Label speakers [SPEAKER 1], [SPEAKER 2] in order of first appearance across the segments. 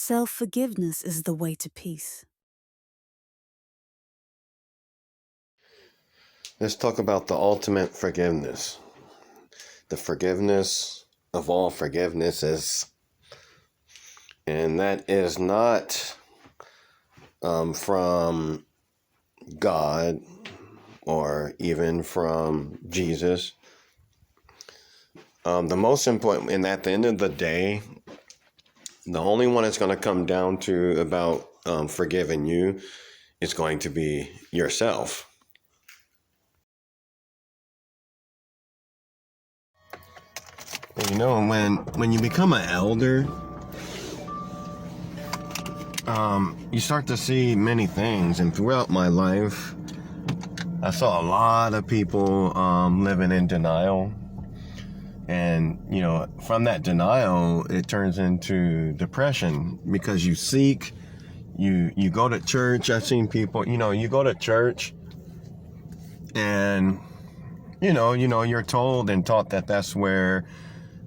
[SPEAKER 1] Self-forgiveness is the way to peace.
[SPEAKER 2] Let's talk about the ultimate forgiveness. The forgiveness of all forgivenesses. And that is not from God or even from Jesus. The most important, and at the end of the day, the only one it's going to come down to about forgiving you is going to be yourself. You know, when you become an elder, you start to see many things. And throughout my life, I saw a lot of people living in denial. And, you know, from that denial, it turns into depression because you seek, you go to church. I've seen people, you go to church and, you're told and taught that that's where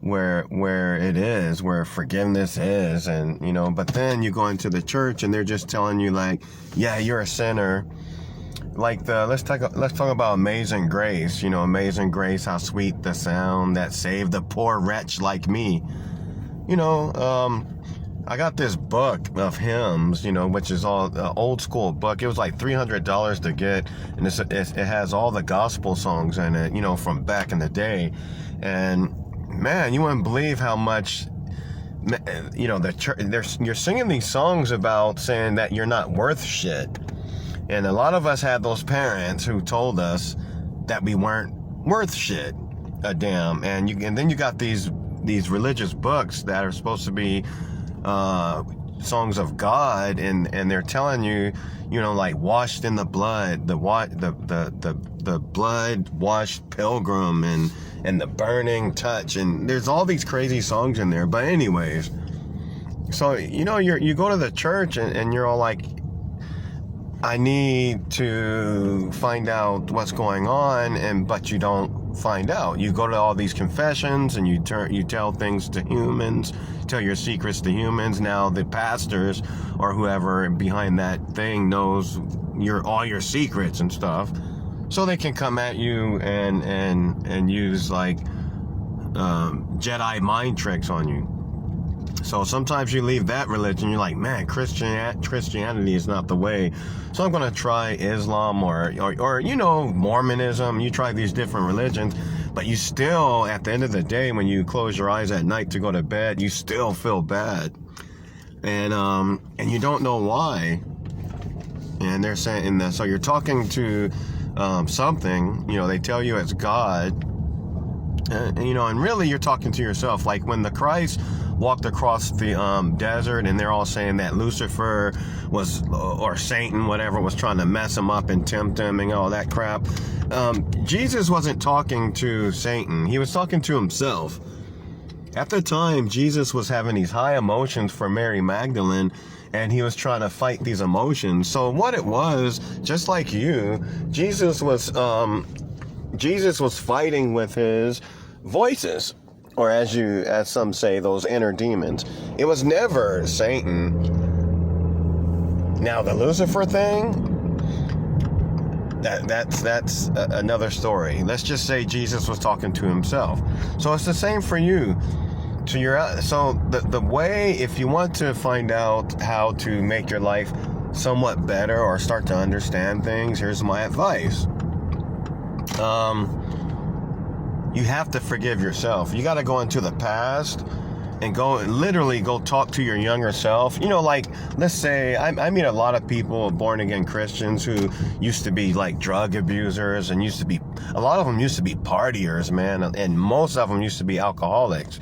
[SPEAKER 2] it is, where forgiveness is. And, but then you go into the church and they're just telling you like, yeah, you're a sinner. Like let's talk about Amazing Grace. Amazing Grace, how sweet the sound that saved a poor wretch like me. I got this book of hymns, which is all old school book. It was like $300 to get, and it has all the gospel songs in it, from back in the day. And man, you wouldn't believe how much, the church, you're singing these songs about saying that you're not worth shit. And a lot of us had those parents who told us that we weren't worth shit a damn. And then you got these religious books that are supposed to be songs of God, and they're telling you, like washed in the blood, the blood washed pilgrim, and the burning touch, and there's all these crazy songs in there. But anyways, so you go to the church and you're all like, I need to find out what's going on, but you don't find out. You go to all these confessions and you tell things to humans, tell your secrets to humans. Now the pastors or whoever behind that thing knows all your secrets and stuff, so they can come at you and use like Jedi mind tricks on you. So sometimes you leave that religion, you're like, man, Christianity is not the way. So I'm going to try Islam or Mormonism. You try these different religions, but you still, at the end of the day, when you close your eyes at night to go to bed, you still feel bad. And you don't know why. And they're saying that, so you're talking to something, they tell you it's God. And really you're talking to yourself. Like when the Christ walked across the desert and they're all saying that Lucifer was, or Satan, whatever, was trying to mess him up and tempt him and all that crap. Jesus wasn't talking to Satan. He was talking to himself. At the time, Jesus was having these high emotions for Mary Magdalene, and he was trying to fight these emotions. So what it was, just like you, Jesus was fighting with his voices, or as some say, those inner demons. It was never Satan. Now the Lucifer thing, that's another story. Let's just say Jesus was talking to himself. So it's the same for you. So the way, if you want to find out how to make your life somewhat better or start to understand things, here's my advice. You have to forgive yourself. You got to go into the past and literally go talk to your younger self. Like, let's say, I meet a lot of people, born again Christians, who used to be like drug abusers, and a lot of them used to be partiers, man. And most of them used to be alcoholics.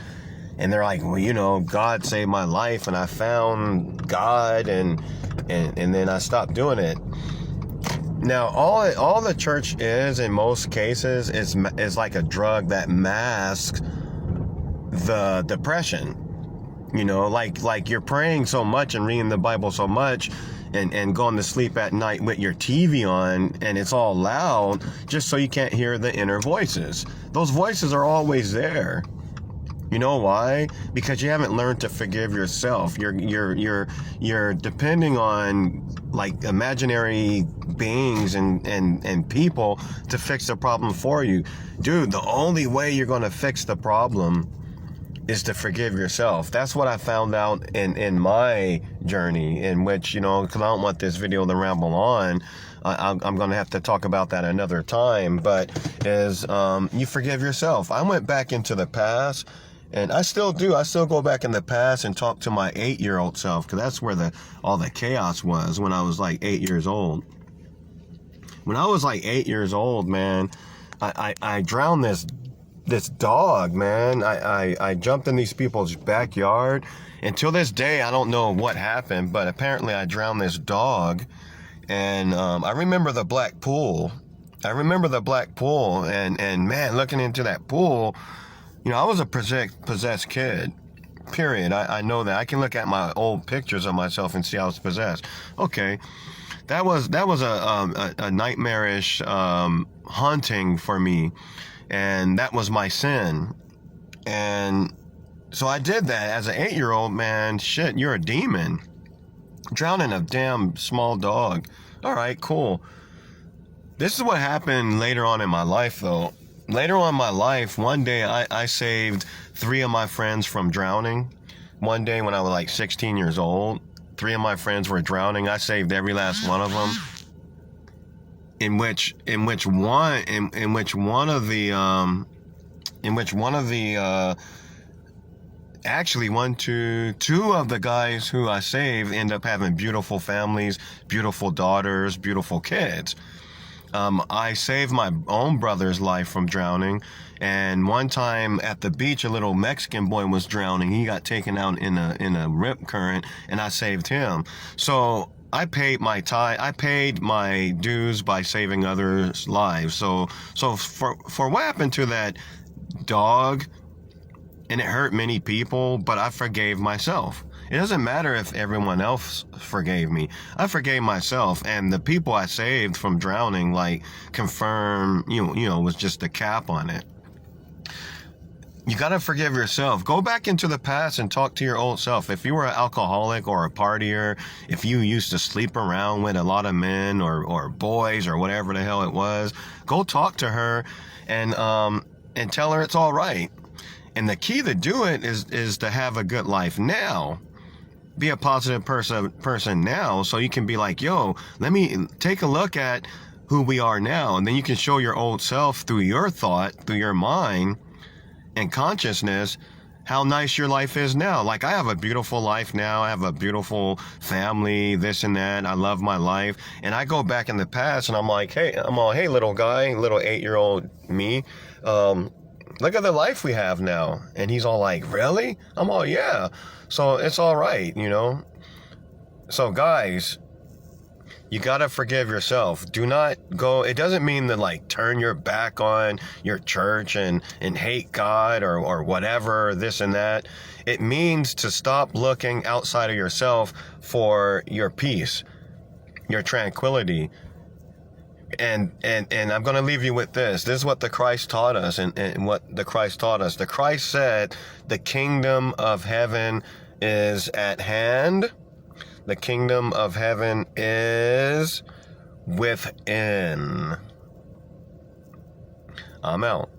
[SPEAKER 2] And they're like, well, God saved my life and I found God and then I stopped doing it. Now, all the church is, in most cases, is like a drug that masks the depression. Like you're praying so much and reading the Bible so much and going to sleep at night with your TV on and it's all loud just so you can't hear the inner voices. Those voices are always there. You know why? Because you haven't learned to forgive yourself. You're depending on like imaginary beings and people to fix the problem for you. Dude, the only way you're going to fix the problem is to forgive yourself. That's what I found out in my journey, in which, you know, because I don't want this video to ramble on. I'm going to have to talk about that another time, but is you forgive yourself. I went back into the past, and I still do. I still go back in the past and talk to my 8-year-old self, because that's where all the chaos was when I was like 8 years old. When I was like 8 years old, man, I drowned this dog, man. I jumped in these people's backyard. Until this day, I don't know what happened, but apparently I drowned this dog. And I remember the black pool. And man, looking into that pool, you know, I was a possessed kid. Period. I know that. I can look at my old pictures of myself and see I was possessed. Okay, that was a nightmarish haunting for me, and that was my sin. And so I did that as an 8-year-old. Man, shit, you're a demon. Drowning a damn small dog. All right, cool. This is what happened later on in my life, though. Later on in my life, one day I saved 3 of my friends from drowning. One day when I was like 16 years old, 3 of my friends were drowning. I saved every last one of them. In which one of the actually, 2 of the guys who I saved end up having beautiful families, beautiful daughters, beautiful kids. I saved my own brother's life from drowning, and one time at the beach, a little Mexican boy was drowning. He got taken out in a rip current, and I saved him. So I paid my dues by saving others' lives. So for what happened to that dog, and it hurt many people, but I forgave myself. It doesn't matter if everyone else forgave me. I forgave myself, and the people I saved from drowning, like, confirm, you know, was just a cap on it. You gotta forgive yourself. Go back into the past and talk to your old self. If you were an alcoholic or a partier, if you used to sleep around with a lot of men or boys or whatever the hell it was, go talk to her and tell her it's all right. And the key to do it is to have a good life now. Be a positive person now, so you can be like, yo, let me take a look at who we are now. And then you can show your old self through your thought, through your mind and consciousness, how nice your life is now. Like, I have a beautiful life now. I have a beautiful family, this and that. I love my life. And I go back in the past and I'm like, hey, little guy, little 8-year-old me, look at the life we have now. And he's all like, really? I'm all, yeah. So it's all right, you know? So guys, you gotta forgive yourself. Do not go, it doesn't mean to like turn your back on your church and hate God or whatever, this and that. It means to stop looking outside of yourself for your peace, your tranquility. And I'm going to leave you with this. This is what the Christ taught us, and what the Christ taught us. The Christ said, the kingdom of heaven is at hand. The kingdom of heaven is within. I'm out.